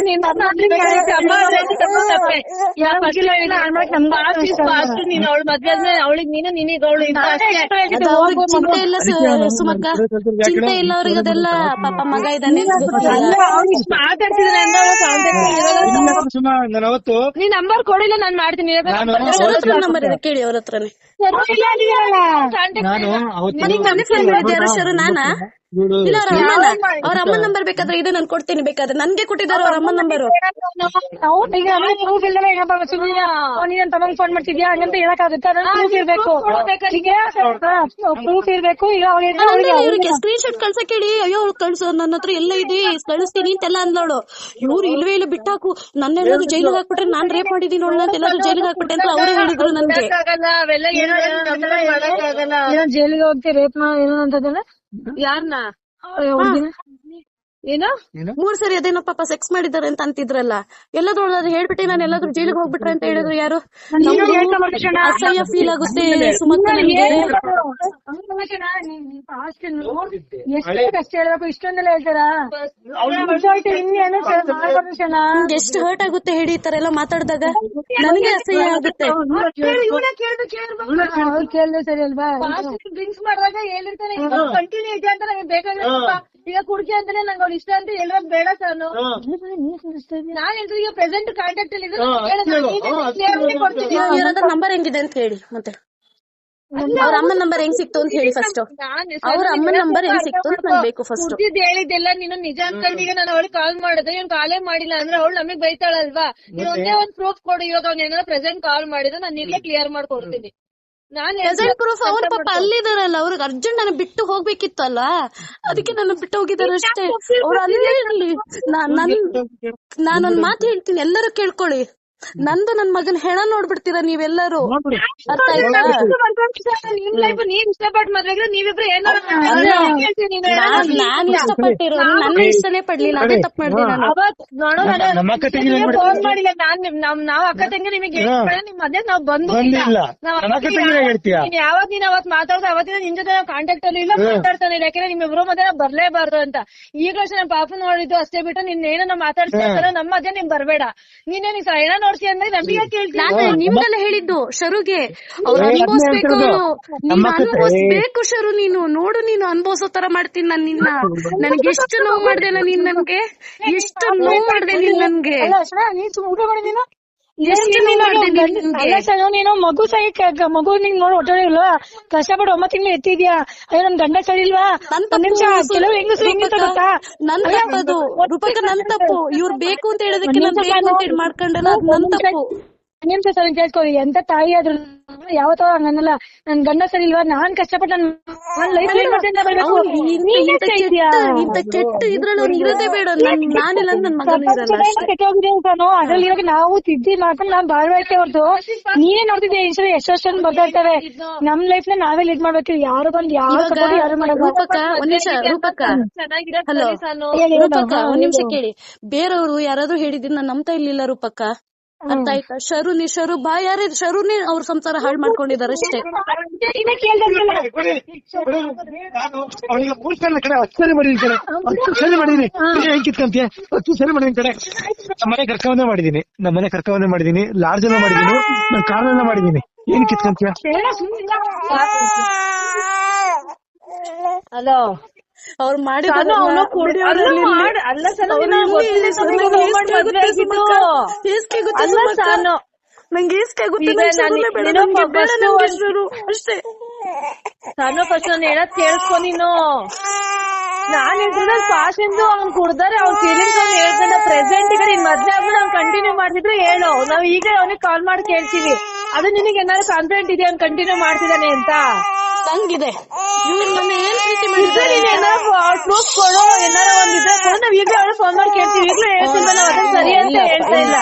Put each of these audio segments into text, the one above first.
ನೀನ್ ಅವಳು ಮದ್ವೆ ಆದ್ಮೇಲೆ ಅವಳಿಗೆ ನೀನು ನಿನಗೆ ಅವಳು ಚಿಂತೆ ಇಲ್ಲ ಸುಮಕ್ಕ, ಚಿಂತೆ ಇಲ್ಲ ಅವ್ರಿಗೆ. ಅದೆಲ್ಲ ಪಾಪ ಮಗ ಇದ್ದಾನೆ ನೀನ್ ನಂಬರ್ ಕೊಡಿಲ್ಲ, ನಾನ್ ಮಾಡ್ತೀನಿ. ನಂಬರ್ ಇದೆ ಕೇಳಿ ಅವ್ರ ಹತ್ರನೇ. ಶರು ನಾನಾ ಇಲ್ಲ ಅವ್ರ ಅಮ್ಮನ ನಂಬರ್ ಬೇಕಾದ್ರೆ ಇದೆ, ನಾನು ಕೊಡ್ತೀನಿ. ಬೇಕಾದ್ರೆ ನನ್ಗೆ ಕೊಟ್ಟಿದ್ದಾರೆ ಅವ್ರ ಅಮ್ಮನ ನಂಬರು. ತಗೊಂಡ್ ಫೋನ್ ಮಾಡ್ತಿದ್ಯಾ ಹಂಗಂತ ಹೇಳಕ್ಕಾಗುತ್ತೆ? ಪ್ರೂಫ್ ಇರ್ಬೇಕು, ಪ್ರೂಫ್ ಇರ್ಬೇಕು. ಈಗ ಇವ್ರಿಗೆ ಸ್ಕ್ರೀನ್ ಶಾಟ್ ಕಳ್ಸಕ್ ಹೇಳಿ. ಅಯ್ಯೋ ಅವ್ಳು ಕಳ್ಸು, ನನ್ನ ಹತ್ರ ಎಲ್ಲ ಇದೆ ಕಳಿಸ್ತೀನಿ ಅಂತೆಲ್ಲ ಅಂದೋಳು. ಇವ್ರು ಇಲ್ವೇ ಇಲ್ಲ ಬಿಟ್ಟಾಕು, ನನ್ನೆಲ್ಲಾದ್ರು ಜೈಲಿಗೆ ಹಾಕ್ಬಿಟ್ರೆ ನಾನ್ ರೇಪ್ ಮಾಡಿದೀನಿ ಅವಳನ್ನ ಅಂತ ಎಲ್ಲಾದ್ರು ಜೈಲಿಗೆ ಹಾಕ್ಬಿಟ್ಟೆ ಅಂತ ಅವರೇ ಹೇಳಿದ್ರು ನನ್ಗೆ. ಜೈಲಿಗೆ ಹೋಗ್ತಿ ರೇಪ್ ಏನೋ ಅಂತದಲ್ಲ ಯಾರನ್ನ ಏನೋ 3 ಸರಿ ಅದೇನೋ ಪಾಪ ಸೆಕ್ಸ್ ಮಾಡಿದ್ದಾರೆ ಅಂತ ಅಂತಿದ್ರಲ್ಲ. ಎಲ್ಲಾದ್ರೂ ಹೇಳ್ಬಿಟ್ಟೆ ನಾನು ಎಲ್ಲಾದ್ರೂ ಜೈಲಿಗೆ ಹೋಗ್ಬಿಟ್ರೆ ಅಂತ ಹೇಳಿದ್ರು ಯಾರು. ಅಸಹ್ಯ ಫೀಲ್ ಆಗುತ್ತೆ ಸುಮಕ್ಕ ನನ್ಗೆ. ಎಷ್ಟು ಹೇಳ್ಬೇಕು, ಇಷ್ಟೊಂದೆಲ್ಲ ಹೇಳ್ತಾರ? ಎಷ್ಟು ಹರ್ಟ್ ಆಗುತ್ತೆ ಹೇಳಿ ಈ ತರ ಎಲ್ಲ ಮಾತಾಡಿದಾಗ. ನನಗೆ ಅಸಹ್ಯ ಆಗುತ್ತೆ. ಕೇಳಿದ್ರೆ ಸರಿ ಅಲ್ವಾ? ಡ್ರಿಂಕ್ಸ್ ಮಾಡಿದಾಗ ಹೇಳಿರ್ತಾನೆ ಕಂಟಿನ್ಯೂ ಇದೆ ಅಂತ ನಮಗೆ ಬೇಕಾಗಿಲ್ಲ. ಈಗ ಕುಡ್ಕಿ ಅಂತಾನೆ ನಂಗೆ ಅವ್ಳು ಇಷ್ಟ ಅಂತ ಹೇಳೋದ್ ಬೇಡ ಸರ್. ನಾನ್ ಹೇಳ್ತೀನಿ ಈಗ ಪ್ರೆಸೆಂಟ್ ಕಾಂಟ್ಯಾಕ್ಟ್ ಅಲ್ಲಿ ನಂಬರ್ ಹೆಂಗಿದೆ ಅಂತ ಹೇಳಿ. ಮತ್ತೆ ಅವ್ರ ಅಮ್ಮನ ನಂಬರ್ ಹೆಂಗ್ ಸಿಕ್ತು ಅಂತ ಹೇಳಿ ಫಸ್ಟ್. ಅವ್ರ ಅಮ್ಮನ ನಂಬರ್ ಹೆಂಗ್ ಸಿಕ್ತು ಅಂತ ನನ್ಗೆ ಬೇಕು ಫಸ್ಟ್. ಹೇಳಿದ್ದೆಲ್ಲ ನೀನು ನಿಜ ಅನ್ಕೊಂಡು ಈಗ ನಾನು ಅವಳಿಗೆ ಕಾಲ್ ಮಾಡಿದ್ರೆ ಇವ್ನು ಕಾಲೇ ಮಾಡಿಲ್ಲ ಅಂದ್ರೆ ಅವಳು ನಮಗ್ ಬೈತಾಳಲ್ವಾ? ನೀನ್ ಒಂದೇ ಒಂದ್ ಪ್ರೂಫ್ ಕೊಡು. ಇವಾಗ ಅವ್ನ ಏನಾದ್ರು ಪ್ರೆಸೆಂಟ್ ಕಾಲ್ ಮಾಡಿದ್ರೆ ನಾನು ಇಲ್ಲೇ ಕ್ಲಿಯರ್ ಮಾಡ್ಕೊಡ್ತೀನಿ. ಪ್ರೆಸೆಂಟ್ ಪ್ರೂಫ್ ಅವ್ರ ಪಾಪ ಅಲ್ಲಿದಾರಲ್ಲ, ಅವ್ರಿಗೆ ಅರ್ಜೆಂಟ್ ನಾನು ಬಿಟ್ಟು ಹೋಗ್ಬೇಕಿತ್ತು ಅಲ್ಲ, ಅದಕ್ಕೆ ನನ್ನ ಬಿಟ್ಟು ಹೋಗಿದ್ದಾರೆ ಅಷ್ಟೇ. ಅವ್ರು ಅಲ್ಲೇ ಇರ್ಲಿ. ನಾನೊಂದ್ ಮಾತು ಹೇಳ್ತೀನಿ, ಎಲ್ಲರೂ ಕೇಳ್ಕೊಳ್ಳಿ. ನಂದು ನನ್ ಮಗನ್ ಹೆಣ ನೋಡ್ಬಿಡ್ತೀರಾ ನೀವೆಲ್ಲರೂ, ಅರ್ಥ ಆಯ್ತಾ? ನೀವ್ ಇಷ್ಟಪಟ್ಟು ಮದ್ವೆಗೆ ನೀವಿಬ್ರು ನಾನ್ ಇಷ್ಟಪಟ್ಟಿರೋ ನನ್ನ ಇಷ್ಟನೇ ಪಡ್ಲಿಲ್ಲ, ಅದೇ ತಪ್ಪು ಮಾಡಿದೆ ನಾನು. ಫೋನ್ ಮಾಡಿಲ್ಲ ನಾವ್ ಅಕ್ಕ ತಂಗಿ ನಿಮಗೆ ನಿಮ್ ಮದ್ವೆ ನಾವ್ ಬಂದು ಯಾವತ್ ನೀನ್ ಅವತ್ ಮಾತಾಡ್ದ ಅವತ್ತಿನ ನಿನ್ ಜೊತೆ ಕಾಂಟ್ಯಾಕ್ಟ್ ಅಲ್ಲಿ ಇಲ್ಲ, ಮಾತಾಡ್ತಾನೆ ಇಲ್ಲ. ಯಾಕಂದ್ರೆ ನಿಮ್ಮಿಬ್ರು ಮದ್ವೆ ಬರ್ಲೇಬಾರ್ದು ಅಂತ. ಈಗಲೂ ಅಷ್ಟೇ ನಮ್ ಪಾಪ ನೋಡಿದ್ದು ಅಷ್ಟೇ ಬಿಟ್ಟು ನಿನ್ ಏನೋ ನಾವ್ ಮಾತಾಡ್ತಾ ನಮ್ಮ ಮದ್ವೆ ನಿಮ್ ಬರ್ಬೇಡ. ನೀನೇ ನೀ ಹೆಣ ನೋಡ್ಸಿ ಅಂದ್ರೆ ನಮಗೆ ಕೇಳ್ತೀನಿ. ನಾನು ನಿಮ್ಗೆಲ್ಲ ಹೇಳಿದ್ದು ಶರುಗೆ, ಅವ್ರು ಅನುಭವಿಸ್ಬೇಕು, ನೀನ್ ಅನುಭವಿಸ್ಬೇಕು ಶರು. ನೀನು ನೋಡು, ನೀನು ಅನುಭವಿಸೋ ತರ ಮಾಡ್ತೀನಿ ನಾನು ನಿನ್ನ. ನನ್ಗೆ ಎಷ್ಟು ನೋವು ಮಾಡ್ದೆ ನೀನ್, ನನ್ಗೆ ಎಷ್ಟು ನೋವು ಮಾಡ್ದೆ ನೀನ್ ನನ್ಗೆ. ನೀನು ಮಗು ಸಹಿ ಮಗು ನಿಂಗ್ ನೋಡಿ ಹೊಟ್ಟೆ ಇಲ್ವಾ? ಕಷ್ಟಪಟ್ಟು 9 ತಿಂಗಳು ಎತ್ತಿದ್ಯಾ? ಅಯ್ಯೋ ನನ್ ಗಂಡ ಸರಿ ಇಲ್ವಾ? ಕೆಲವು ಹೆಂಗಸರು ಹೆಂಗಿರ್ತ ಗೊತ್ತಾ? ನನ್ ತಪ್ಪದು ರೂಪಕ, ನನ್ ತಪ್ಪು. ಇವ್ರು ಬೇಕು ಅಂತ ಹೇಳೋದಕ್ಕೆ ನಾನು ಬೇಕು ಅಂತ ಹೇಳಿ ಮಾಡ್ಕೊಂಡಲ್ಲ, ಅದು ನನ್ ತಪ್ಪು. ನಿಮಿಷ ಸರಿ ಕೇಳ್ಕೊ, ಎಂತ ತಾಯಿ ಆದ್ರು ಯಾವತ್ತೋ ಹಂಗನ್ನಲ್ಲ. ನನ್ ಗಂಡ ಸರಿ ಇಲ್ವಾ? ನಾನ್ ಕಷ್ಟಪಟ್ಟು ಇಂತ ಕೆಟ್ಟ ಇದ್ರಲ್ಲಿ ಅವ್ನು ಇರೋದೇ ಬೇಡ. ನಾನಿಲ್ಲ ನನ್ ಮಗನೂ ಇರಲ್ಲ. ಅದ್ರಲ್ಲಿ ಇವಾಗ ನಾವು ತಿದ್ದಿ ಮಾಡ್ಕೊಂಡು ನಾವ್ ಬಾಳ್ವಾಯ್ತೇ ಹೊರತು ನೀನೇ ನೋಡ್ತಿದ್ದೆ ಎಷ್ಟೊಂದು ಬರ್ತಾ ಇರ್ತವೆ. ನಮ್ ಲೈಫ್ ನ ನಾವೇ ಲೀಡ್ ಮಾಡ್ಬೇಕು. ಯಾರು ಬಂದ್ ಯಾರು ಮಾಡಲ್ಲ. ರೂಪಕ ಒಂದ್ ನಿಮಿಷ, ರೂಪಕ ಹಲೋ ರೂಪಕ ಒಂದ್ ನಿಮಿಷ ಕೇಳಿ. ಬೇರೆಯವರು ಯಾರಾದ್ರೂ ಹೇಳಿದ್ರೆ ನಾನ್ ನಂಬ್ತಾ ಇರ್ಲಿಲ್ಲ ರೂಪಕ್ಕ, ಅರ್ಥ ಆಯ್ತಾ? ಶರು ಬಾ ಯಾರೇ ಶರುನೇ ಅವ್ರ ಸಂಸಾರ ಹಾಳು ಮಾಡ್ಕೊಂಡಿದ್ದಾರೆ ಅಷ್ಟೇ. ಮನೆ ಕರ್ಕೊಂಡೇ ಮಾಡಿದೀನಿ, ನಮ್ಮನೆ ಕರ್ಕೊಂಡೇ ಮಾಡಿದೀನಿ, ಲಾಡ್ಜ್ ಎಲ್ಲ ಮಾಡಿದೀನಿ, ನಾನ್ ಕಾರಣ ಮಾಡಿದೀನಿ. ಏನ್ ಕಿತ್ಕೊಂತೀಯ? ಹಲೋ ಅವ್ರು ಮಾಡಿದ ನಂಗೆ ಅಷ್ಟೇ. ನಾನು ಫಸ್ಟ್ ನಾನು ಹೇಳದ್ ಕೇಳಿಸ್ಕೊ ನೀನು. ನಾನ್ ಹೇಳ್ತಿದ್ರೆ ಪಾಸ್ ಎಂದು ಅವ್ನ್ ಕುಡ್ದಾರೆ, ಅವ್ನ ಫೀಲಿಂಗ್ಸ್ ಅವ್ನು ಹೇಳ್ತಾನೆ. ಪ್ರೆಸೆಂಟ್ ಈಗ ನಿನ್ ಮದ್ವೆ ಆದ್ಮೇಲೆ ಅವ್ನು ಕಂಟಿನ್ಯೂ ಮಾಡ್ತಿದ್ರೆ ಹೇಳು, ನಾವ್ ಈಗ ಅವನಿಗೆ ಕಾಲ್ ಮಾಡಿ ಕೇಳ್ತೀವಿ. ಅದು ನಿನಗೆ ಏನಾದ್ರು ಕಾನ್ಫಿಡೆಂಟ್ ಇದೆ ಅವ್ನು ಕಂಟಿನ್ಯೂ ಮಾಡ್ತಿದ್ದಾನೆ ಅಂತ? ನಂಗಿದೆ. ಇವ್ರು ನನ್ನ ಏನ್ ಪ್ರೀತಿ ಮಾಡಿದ್ರೆ ಏನಾರು ಪ್ರೂಫ್ ಕೊಡು, ಏನಾರ ಒಂದಿದ್ರೆ ಕೊಡು, ನಾವ್ ಈಗಲೇ ಅವ್ಳು ಫೋನ್ ಮಾಡಿ ಕೇಳ್ತೀವಿ. ಈಗಲೂ ಹೇಳ್ತಿಲ್ವ ನಾವು ಅದನ್ನ ಸರಿ ಅಂತ ಹೇಳ್ತಾ ಇಲ್ಲ.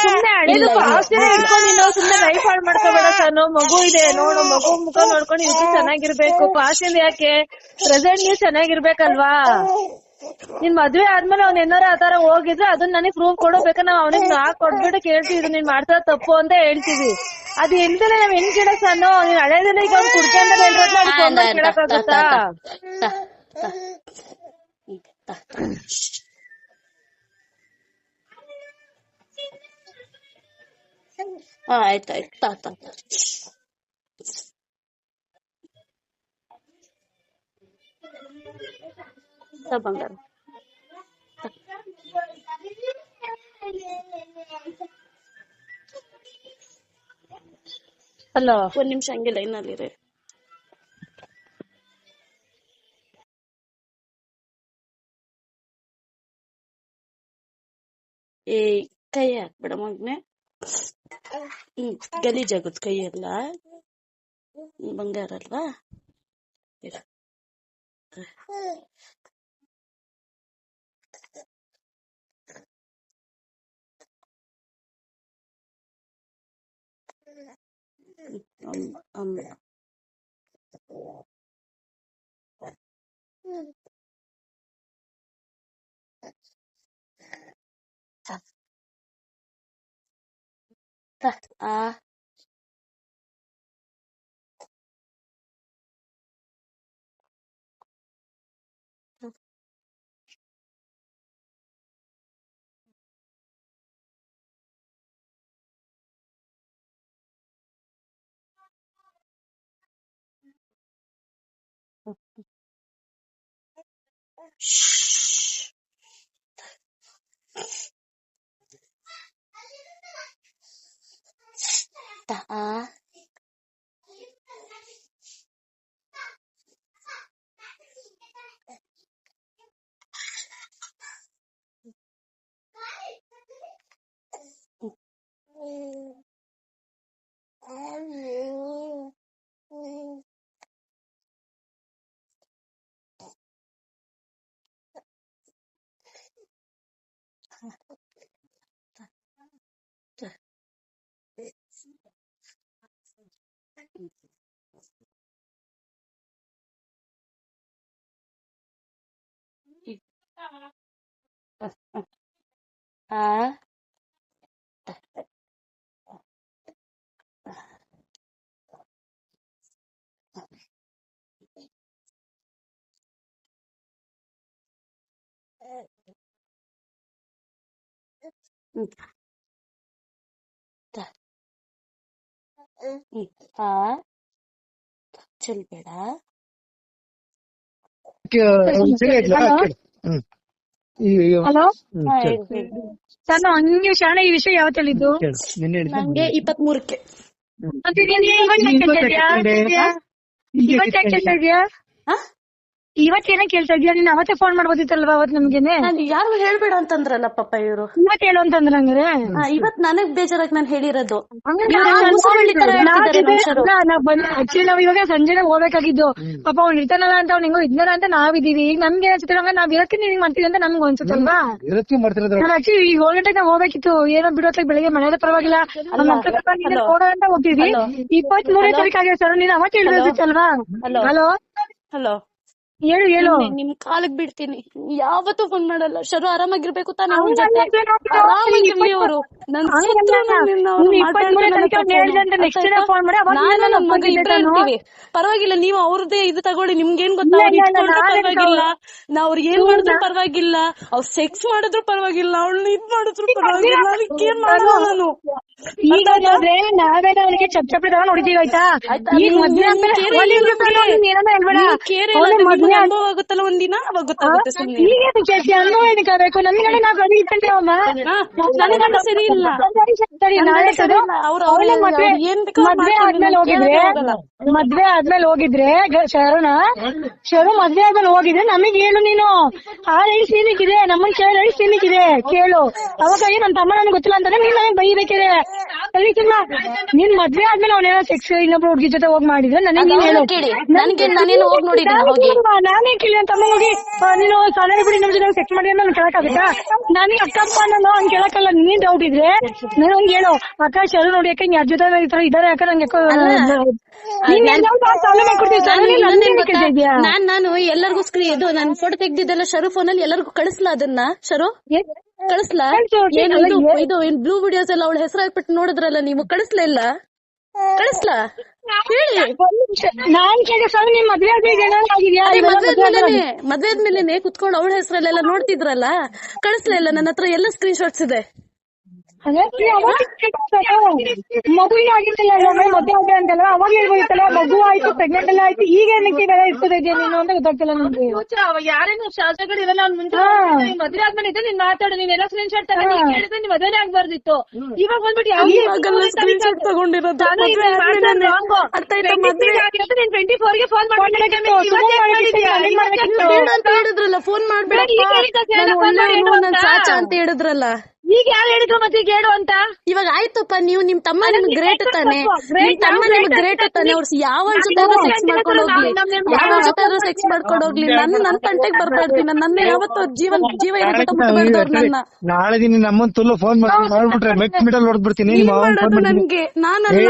ಸುಮ್ನೆ ಹಳೇದು ಫಾಸ್ಟೇ ಇಟ್ಕೊಂಡು ನಾವು ಸುಮ್ನೆ ಲೈಫ್ ಹಾಳು ಮಾಡ್ಕೋಬೇಡ ಸರ್. ಮಗು ಇದೆ ನೋಡು, ಮಗು ಮುಖ ನೋಡ್ಕೊಂಡು ಇದು ಚೆನ್ನಾಗಿರ್ಬೇಕು. ಫಾಸ್ಟ್ ಯಾಕೆ, ಪ್ರೆಸೆಂಟ್ ನೀವು ಚೆನ್ನಾಗಿರ್ಬೇಕಲ್ವಾ? ನಿನ್ ಮದ್ವೆ ಆದ್ಮೇಲೆ ಅವ್ನ ಏನಾರ ಆತರ ಹೋಗಿದ್ರೆ ಅದನ್ನ ನನಗ್ ಪ್ರೂಫ್ ಕೊಡೋಬೇಕಾ? ನಾವ್ ಅವನಿಗೆ ಕೊಟ್ಬಿಟ್ಟು ಕೇಳ್ತೀವಿ ನೀನ್ ಮಾಡ್ತಾ ತಪ್ಪು ಅಂತ ಹೇಳ್ತೀವಿ. ಅದು ಎಂತಲೇ ನಾವ್ ಹೆಂಗ್ ಕೇಳಕ್ ಸಾನು? ನೀನ್ ಹಳೇದನ್ನ ಈಗ ಅವ್ನು ಕುಡ್ಕೊಂಡ ಕೇಳಕ್ಕಾಗುತ್ತಾ? ಆಯ್ತಾಯ್ತು ತಾ ತಾ ತಾ. ತಾ ಬಂಗಾರ ತಾ. ಹಲೋ, ಒಂದ್ ನಿಮಿಷ ಹಂಗೆ ಲೈನ್ ಅಲ್ಲಿ ಇರಿ. ಏ ಕೈ ಹಾಕ್ಬೇಡ ಮಗ್ನೆ. ಗಲೀಜಾಗುತ್ತ ಕೈ ಎಲ್ಲ. ಬಂಗಾರ ಅಲ್ವಾ. ಇರು. ಅಮ್ಮ ಆ ಆ ಚೆಲ್ಬೇಡ. ಹಲೋ ಹೇಳಿ. ನಾನು ಹಂಗೆ ಶಾಣೆ ಈ ವಿಷಯ ಯಾವತ್ತು ಹೇಳಿದ್ದು? ನಂಗೆ 23ಕ್ಕೆ. ಇವತ್ತು ಕೇಳ್ತಾ ಇದೀಯಾ? ಇವತ್ತೇನ ಕೇಳ್ತಾ ಇದೀಯಾ? ನೀನ್ ಅವತ್ತೇ ಫೋನ್ ಮಾಡ್ಬೋದಿತ್ತಲ್ವಾ ಅವತ್ ನಮ್ಗೆನೆ? ನಾನು ಯಾರು ಹೇಳ್ಬೇಡ ಅಂತಂದ್ರಲ್ಲ ಪಾಪ ಇವ್ರು. ಇವತ್ತು ಹೇಳು ಅಂತಂದ್ರ ಹಂಗಾರೆ. ಇವತ್ ನನಗ್ ಬೇಜಾರಾಗಿ ನಾನು ಹೇಳಿರೋದು. ಆಕ್ಚುಲಿ ನಾವ್ ಇವಾಗ ಸಂಜೆನೆ ಹೋಗ್ಬೇಕಾಗಿದ್ದು. ಪಾಪ ಅವ್ನು ಇರ್ತಾನಲ್ಲ ಅಂತ ಅವ್ನು ಹೆಂಗೋ ಇದ್ನಾರ ಅಂತ ನಾವಿದೀವಿ. ಈಗ ನಮ್ಗೆ ಅನ್ಸುತ್ತೆ ನಾವ್ ಇರಕ್ಕೆ ನೀವ್ ಮಾಡ್ತೀವಿ ಅಂತ ನಮ್ಗೆ ಅನ್ಸುತ್ತಲ್ವಾ? ನಾನು ಆಕ್ಚುಲಿ ಈಗ 7 ಗಂಟೆಗೆ ನಾವ್ ಹೋಗ್ಬೇಕಿತ್ತು. ಏನೋ ಬಿಡೋತ್ಲಾಗ ಬೆಳಿಗ್ಗೆ ಮನೆಯಲ್ಲ ಪರವಾಗಿಲ್ಲ ನೋಡೋ ಅಂತ ಹೋಗ್ತಿದ್ವಿ. 23ನೇ ತಾರೀಕು ಆಗಿರೋ ಸರ್, ನೀನ್ ಅವತ್ತು ಹೇಳ್ಬೇಕಿತ್ತಲ್ವಾ? ಹಲೋ ಹಲೋ, ಹೇಳು. ನಿಮ್ ಕಾಲಕ್ ಬಿಡ್ತೀನಿ, ಯಾವತ್ತೂ ಫೋನ್ ಮಾಡಲ್ಲ. ಶರು ಆರಾಮಾಗಿರ್ಬೇಕು ತಾನೇ? ಅವ್ನ ಜೊತೆ ಆರಾಮಾಗಿರ್ಲಿ ಅವರು. ನನ್ ಮಗ ಇಬ್ರೇ ಇರ್ತೀವಿ, ಪರವಾಗಿಲ್ಲ. ನೀವು ಅವ್ರದ್ದೇ ಇದು ತಗೊಳ್ಳಿ, ನಿಮ್ಗೇನ್ ಗೊತ್ತಾ? ಅವ್ರು ಇಟ್ಕೊಂಡ್ರು ಪರವಾಗಿಲ್ಲ, ನಾವ್ ಅವ್ರಿಗೆ ಏನ್ ಮಾಡಿದ್ರು ಪರವಾಗಿಲ್ಲ, ಅವ್ರು ಸೆಕ್ಸ್ ಮಾಡಿದ್ರು ಪರವಾಗಿಲ್ಲ, ಅವ್ಳನ್ನ ಇದ್ ಮಾಡಿದ್ರು ಪರವಾಗಿಲ್ಲ, ಅದಕ್ಕೇನ್ ಮಾಡಲ್ಲ ನಾನು. ಈಗ ನಾವೇನ ಅವನಿಗೆ ಚಪ್ಪಲಿ ತಗೊಂಡ್ ಹೊಡಿತೀವಿ ಆಯ್ತಾ? ಅನುಭವ ಆಗುತ್ತಲ್ಲ ಒಂದಿನ, ಅವಾಗ ಗೊತ್ತಾಗುತ್ತೆ. ಸುಮ್ನೆ ಅನುಭವ ಏನಕ್ಕೆ ಆಗ್ಬೇಕು? ನನ್ಗಡೆ ನಾವ್ ಗಡಿ ನನಗಂಡ ಸರಿ ಇಲ್ಲ. ಮದ್ವೆ ಆದ್ಮೇಲೆ ಹೋಗಿದ್ರೆ ಶರು ಮದ್ವೆ ಆದ್ಮೇಲೆ ಹೋಗಿದ್ರೆ ನಮಗ್ ಹೇಳು ನೀನು. 6 ಸೀನಿಕ್ಕಿದೆ, ನಮ್ಮನ್ ಕೇಳಿ 6 ಸೀನಿಕ್ಕಿದೆ ಕೇಳು. ಅವಾಗ ನನ್ ತಮ್ಮ ನನಗೆ ಗೊತ್ತಿಲ್ಲ ಅಂತಾನೆ ನೀನ್ ನನಗೆ ಬೈಬೇಕಿದೆ. ನೀನ್ ಮದ್ವೆ ಆದ್ಮೇಲೆ ಅವನೇನೋ ಸೆಕ್ಸ್ ಇನ್ನೊಬ್ರು ಹುಡುಗಿ ಜೊತೆ ಹೋಗಿ ಮಾಡಿದ್ರೆ ನನಗೆ ಹೇಳು. ನಾನೇ ಕೇಳಿ ಅಂತ ಹೋಗಿ ನೀನು ಸಾಲ ಬಿಡಿ ನಮ್ ಜೊತೆ ಸೆಕ್ಸ್ ಮಾಡಿ ನಾನು ಕೇಳಕ್ಕಾಗುತ್ತಾ? ನನಗೆ ಅಕ್ಕಪ್ಪ ನಾನು ಹಂಗ್ ಕೇಳಕ್ಕಲ್ಲ. ನೀನ್ ಡೌಟ್ ಇದ್ರೆ ನಾನು ಹಂಗೆ ಹೇಳು. ಅಕ್ಕ ಶರು ನೋಡಿ ಯಾಕೆ ಯಾರ ಜೊತೆ ಇದಾರೆ ಅಕ್ಕ ನಂಗೆ ನಾನು ಎಲ್ಲರಿಗೋಸ್ಕರ ಇದು ನಾನು ಫೋಟೋ ತೆಗ್ದಿದ್ದೆಲ್ಲ ಶರು ಫೋನ್ ಅಲ್ಲಿ ಎಲ್ಲರಿಗೂ ಕಳಿಸ್ಲಾ? ಅದನ್ನ ಶರು ಕಳಿಸ್ಲಾ? ಇದು ಬ್ಲೂ ವಿಡಿಯೋಸ್ ಎಲ್ಲ ಅವಳ ಹೆಸರು ಹಾಕ್ಬಿಟ್ಟು ನೋಡಿದ್ರಲ್ಲ ನೀವು, ಕಳಿಸ್ಲಾ? ಇಲ್ಲ ಕಳಿಸ್ಲಾ? ಹೇಳಿ. ಮದ್ವೆ ಆದ್ಮೇಲೆ ಕುತ್ಕೊಂಡು ಅವಳ ಹೆಸರಲ್ಲೆಲ್ಲ ನೋಡ್ತಿದ್ರಲ್ಲ, ಕಳಿಸ್ಲಾ? ಇಲ್ಲ ನನ್ನ ಹತ್ರ ಎಲ್ಲ ಸ್ಕ್ರೀನ್ ಶಾಟ್ಸ್ ಇದೆ. ಮಗುವಿಗೆ ಆಗಿರ್ತಿಲ್ಲ ಮದುವೆ ಆಗಿದೆ ಅಂತಲ್ಲ ಅವಾಗ ಹೇಳ್ಬೋದಿತ್ತಲ್ಲ ಮಗು ಆಯ್ತು ಪ್ರೆಗ್ನೆಂಟ್ ಎಲ್ಲ ಆಯ್ತು ಈಗ ಏನಕ್ಕೆ ಇವೆಲ್ಲ ಇರ್ತದೆ ಇದೆಯಾ ನೀನು ಅಂತ ಗೊತ್ತಾಗ್ತಿಲ್ಲ ನನ್ಗೆ. ಯಾರೇನು ಶಾಸ್ತ್ರಗಳು ಇರಲ್ಲ ಅವ್ನ ಮುಂಚೆ ಮದುವೆ ಆದ್ಮೇಲೆ ಇದ್ರೆ ನೀನ್ ಮಾತಾಡು ನೀನೆಲ್ಲ ಸ್ಕ್ರೀನ್ ಶಾಟ್ ತಗೊಂಡು ಹೇಳಿದ್ರೆ ನೀನ್ ಮದುವೆನೇ ಆಗ್ಬಾರ್ದಿತ್ತು. ಇವಾಗ ಬಂದ್ಬಿಟ್ಟು ಯಾವ ಸ್ಕ್ರೀನ್ ಶಾಟ್ ತಗೊಂಡಿರೋದು ನೀನ್ 24ಗೆ ಫೋನ್ ಅಂತ ಹೇಳಿದ್ರಲ್ಲ, ಫೋನ್ ಮಾಡ್ಬೇಡ ಸಾಚಾ ಅಂತ ಹೇಳಿದ್ರಲ್ಲ. ಈಗ ಯಾರು ಹೇಳಿದ್ರು ಮತ್ತೆ ಈಗ ಹೇಳು ಅಂತ. ಇವಾಗ ಆಯ್ತಪ್ಪ, ನೀವು ನಿಮ್ ತಮ್ಮ ನಿಮ್ಗೆ ಗ್ರೇಟ್ ತಾನೆ, ನಿಮ್ ತಮ್ಮ ನಿಮ್ಗೆ ಗ್ರೇಟ್ ತಾನೆ. ಅವ್ರು ಯಾವ ಜೊತೆ ಸೆಕ್ಸ್ ಮಾಡ್ಕೊಂಡು ಹೋಗ್ಲಿ, ಯಾವ ಜೊತೆ ಸೆಕ್ಸ್ ಮಾಡ್ಕೊಂಡು ಹೋಗ್ಲಿ, ನನ್ ತಂಟೆಗೆ ಬರ್ಬಾರ್ದು. ನನ್ನ ಯಾವತ್ತೂ ಜೀವ ಇರೋ ಮುಟ್ಟಬಾರ್ದು ಅವ್ರು ನನ್ನ. ನಾಳೆ ದಿನ ನಮ್ಮನ್ ತುಲ್ಲು ಫೋನ್ ಮಾಡ್ಬಿಟ್ರೆ ಮೆಟ್ ಮಿಡಲ್ ಹೊಡ್ಬಿಡ್ತೀನಿ. ನನ್ಗೆ ನಾನಲ್ಲ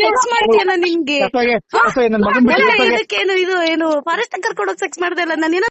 ಸೆಕ್ಸ್ ಮಾಡ್ತೀಯಲ್ಲ ನಿನ್ಗೆ. ನನ್ ಮಗನ್ ಬಿಟ್ಟು ಇದಕ್ಕೇನು ಇದು ಏನು ಫಾರೆಸ್ಟ್ ಕರ್ಕೊಂಡೋಗಿ ಸೆಕ್ಸ್ ಮಾಡ್ದೆ ಅಲ್ಲ ನಾನು.